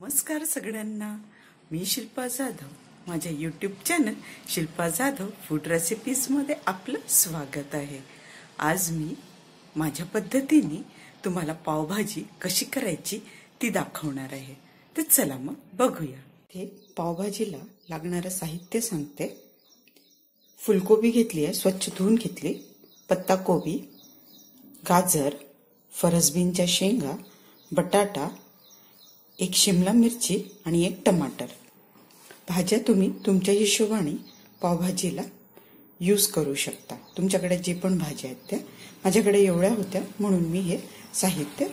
नमस्कार सगळ्यांना, मी शिल्पा जाधव. माझ्या YouTube channel Shilpa Jadhav food रेसिपीजमध्ये आपलं स्वागत आहे. आज मी माझ्या पद्धतीने तुम्हाला पावभाजी कशी करायची ती दाखवणार आहे. तर चला मग बघूया. हे पावभाजीला लागणारं साहित्य सांगते. फुलकोबी घेतली आहे, स्वच्छ धुवून घेतली. पत्ताकोबी, गाजर, फरसबीनच्या शेंगा, बटाटा, एक शिमला मिरची आणि एक टमाटर. भाज्या तुम्ही तुमच्या हिशोबाने पावभाजीला यूज करू शकता. तुमच्याकडे जे पण भाज्या आहेत त्या. माझ्याकडे एवढ्या होत्या म्हणून मी हे साहित्य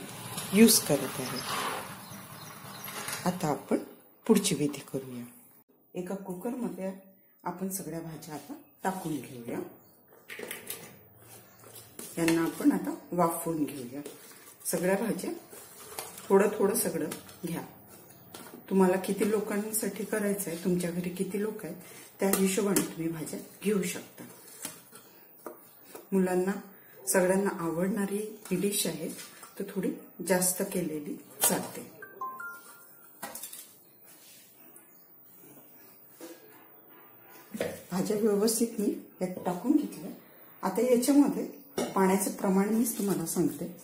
यूज करत आहे. आता आपण पुढची विधी करूया. एका कुकरमध्ये आपण सगळ्या भाज्या आता टाकून घेऊया. यांना आपण आता वाफवून घेऊया. सगळ्या भाज्या थोडं थोडं सगळं घ्या. तुम्हाला किती लोकांसाठी करायचं आहे, तुमच्या घरी किती लोक आहेत त्या हिशोबाने तुम्ही भाज्या घेऊ शकता. मुलांना सगळ्यांना आवडणारी ही डिश आहे, तर थोडी जास्त केलेली चालते. भाज्या व्यवस्थित मी यात टाकून घेतल्या. आता याच्यामध्ये पाण्याचं प्रमाण मी तुम्हाला सांगते.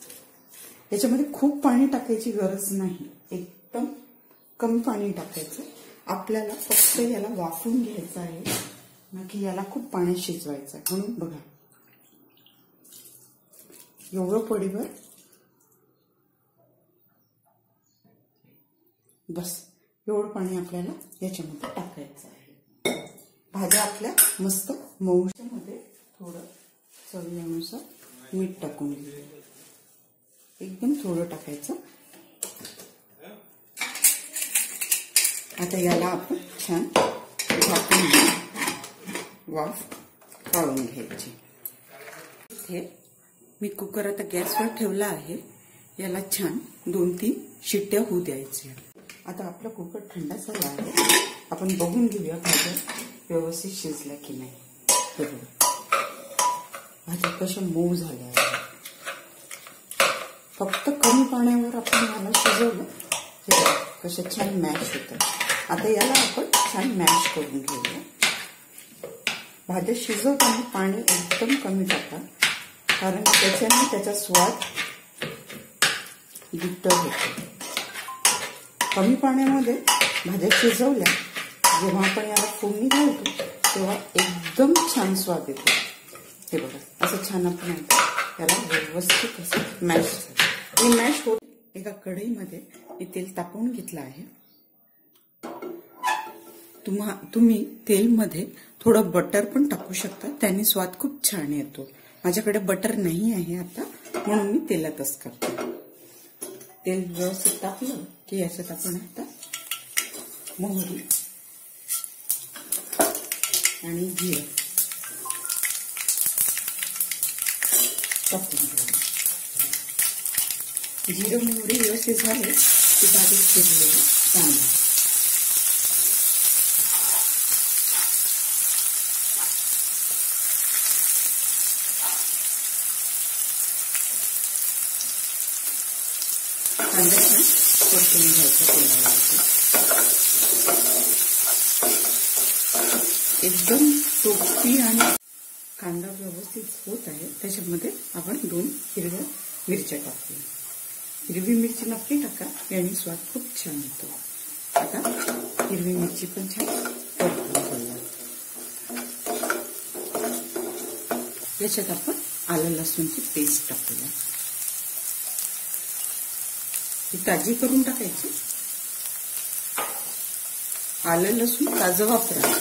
याच्यामध्ये खूप पाणी टाकायची गरज नाही, एकदम कमी पाणी टाकायचं. आपल्याला फक्त याला वाफवून घ्यायचं आहे ना की याला खूप पाण्यात शिजवायचं आहे. म्हणून बघा, एवढं पडीवर बस एवढं पाणी आपल्याला याच्यामध्ये टाकायचं आहे. भाज्या आपल्या मस्त मऊच्यामध्ये थोडं चवीनुसार मीठ टाकून घेऊया. एकदम थोडं टाकायचं. आता याला आपण छान झाकून वाफ काढून घ्यायची. इथे मी कुकर आता गॅसवर ठेवला आहे. याला छान 2-3 शिट्ट्या होऊ द्यायच्या. आता आपला कुकर थंड झाला आहे. आपण बघून घेऊया भाज्या व्यवस्थित शिजल्या की नाही. भाज्या कशा मऊ झाल्या आहेत. फक्त कमी पाण्यावर आपण याला शिजवलं कशा छान मॅश होतं. आता याला आपण छान मॅश करून घेऊया. भाज्या शिजवताना पाणी एकदम कमी टाका, कारण त्याच्याने त्याचा स्वाद दुप्पट होतो. कमी पाण्यामध्ये भाज्या शिजवल्या जेव्हा आपण याला फोडणी घालतो तेव्हा एकदम छान स्वाद येतो. हे बघा, असं छान आपण याला व्यवस्थित असं मॅश हे मॅश होत. एका कढईमध्ये मी तेल तापवून घेतलं आहे. तुम्ही तेलमध्ये थोडं बटर पण टाकू शकता, त्याने स्वाद खूप छान येतो. माझ्याकडे बटर नाही आहे आता, म्हणून मी तेलातच करते. तेल व्यवस्थित टाकलं की याच्यात आपण आता मोहरी आणि जिरं टाकून घेऊ. जिरं मोहरी व्यवस्थित झाले की बारीक चिरलेले कांदे, कांदा छान परतून घ्यायचा तेलावरती. एकदम सोपी आणि कांदा व्यवस्थित होत आहे. त्याच्यामध्ये आपण 2 हिरव्या मिरच्या टाकूया. हिरवी मिरची नक्की टाका, याने स्वाद खूप छान येतो. आता हिरवी मिरची पण छान परतून घेऊया. याच्यात आपण आलं लसूणची पेस्ट टाकूया. ही ताजी करून टाकायची. आलं लसूण ताजं वापरा.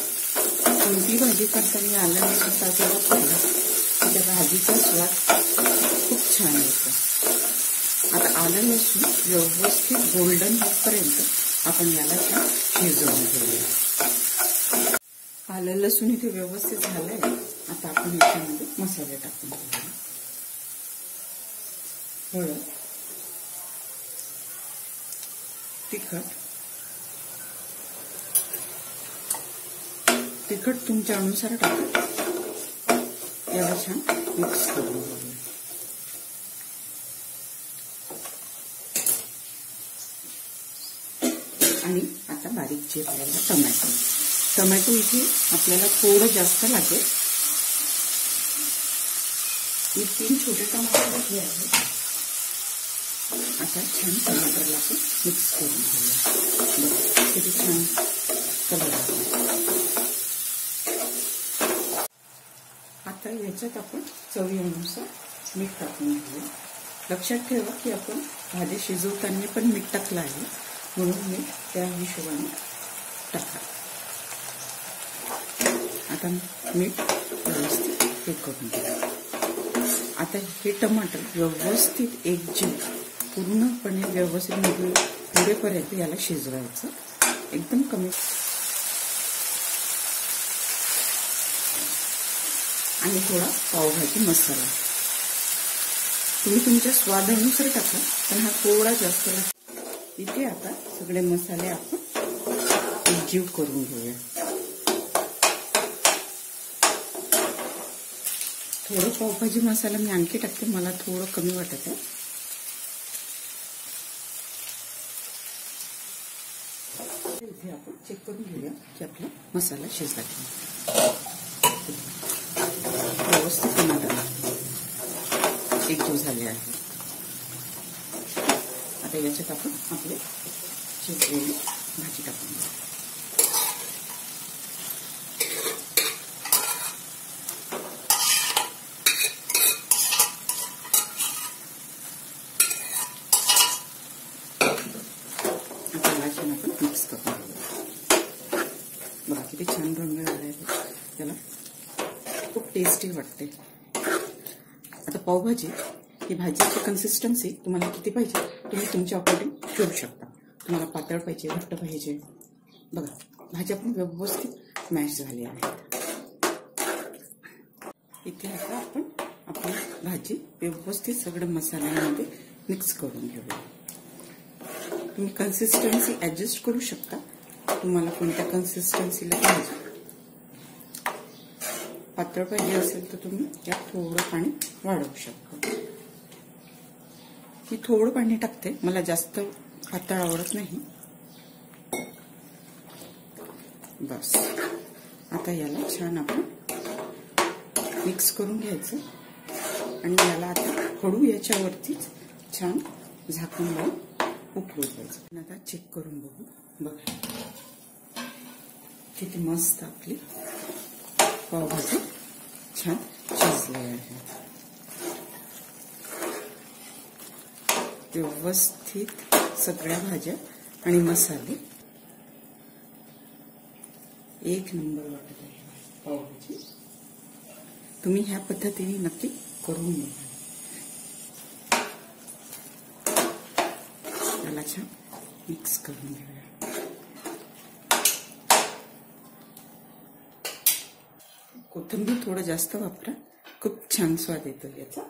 कोणती भाजी करताना आलं लसूण ताजं वापरलं तर त्या भाजीचा स्वाद खूप छान येतो. आता आलं लसूण व्यवस्थित गोल्डन होईपर्यंत आपण याला छान शिजवून घेऊया. आलं लसूण इथे व्यवस्थित झालंय. आता आपण याच्यामध्ये मसाले टाकून घेऊया. हळद, तिखट तुमच्या अनुसार टाका. याला छान मिक्स करून घेऊया. आणि आता बारीक चिरलेला टोमॅटो. टोमॅटो इथे आपल्याला थोडं जास्त लागेल. मी 3 छोटे टोमॅटो घेतले आहेत. आता छान टोमॅटोला आपण मिक्स करून घेऊया. किती छान कलर आहे. आता याच्यात आपण चवीनुसार मीठ टाकून घेऊया. लक्षात ठेवा की आपण भाजी शिजवताना पण मीठ टाकलं आहे, म्हणून मीठ त्या हिशोबाने टाका. आता मीठ व्यवस्थित हे करून घ्या. आता हे टमाटर व्यवस्थित एकजीव पूर्णपणे व्यवस्थित पुरेपर्यंत याला शिजवायचं. एकदम कमी आणि थोडा पावभाजी मसाला तुम्ही तुमच्या स्वादानुसार टाका, पण हा थोडा जास्त लागतो. इथे आता सगळे मसाले आपण एकजीव करून घेऊया. थोडं पावभाजी मसाला मी आणखी टाकते, मला थोडं कमी वाटत आहे. इथे आपण चेक करून घेऊया की आपला मसाला शिजला की व्यवस्थित टमाटर एकजीव झाले आहे. आता याच्यात आपण आपले शिजलेली भाजी टाकून घेऊ. आपण मिक्स करून घेऊ. बघा किती छान रंग आला आहे. त्याला खूप टेस्टी वाटते. आता पावभाजी ही भाजीची कन्सिस्टन्सी तुम्हाला किती पाहिजे तुम्ही तुमच्या अकॉर्डिंग ठेवू शकता. तुम्हाला पातळ पाहिजे, घट्ट पाहिजे. बघा भाज्या पण व्यवस्थित मॅश झाली आहे. इथे आता आपण आपली भाजी व्यवस्थित सगळं मसाल्यामध्ये मिक्स करून घेऊया. तुम्ही कन्सिस्टन्सी ऍडजस्ट करू शकता. तुम्हाला कोणत्या कन्सिस्टन्सीला पाहिजे. पातळ पाहिजे असेल तर तुम्ही यात थोडं पाणी वाढवू शकता. मी थोडं पाणी टाकते, मला जास्त पातळ आवडत नाही. बस आता याला छान आपण मिक्स करून घ्यायचं आणि याला आता हळू याच्यावरतीच छान झाकून लावून उकळू द्यायचं. आता चेक करून बघू. बघा किती मस्त आपली पावभाजी छान शिजली आहे. व्यवस्थित सगळ्या भाज्या आणि मसाले एक नंबर वाटत आहे पावभाजी. तुम्ही ह्या पद्धतीने नक्की करून बघा. त्याला छान मिक्स करून घेऊया. कोथिंबीर थोडं जास्त वापरा, खूप छान स्वाद येतो याचा.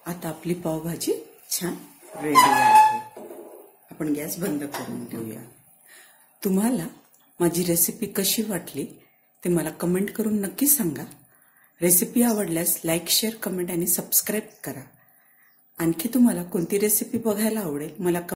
आता आपली पावभाजी छान रेडी आहे. आपण गॅस बंद करून देऊया. तुम्हाला माझी रेसिपी कशी वाटली ते मला कमेंट करून नक्की सांगा. रेसिपी आवडल्यास लाईक, शेअर, कमेंट आणि सबस्क्राईब करा. आणखी तुम्हाला कोणती रेसिपी बघायला आवडेल मला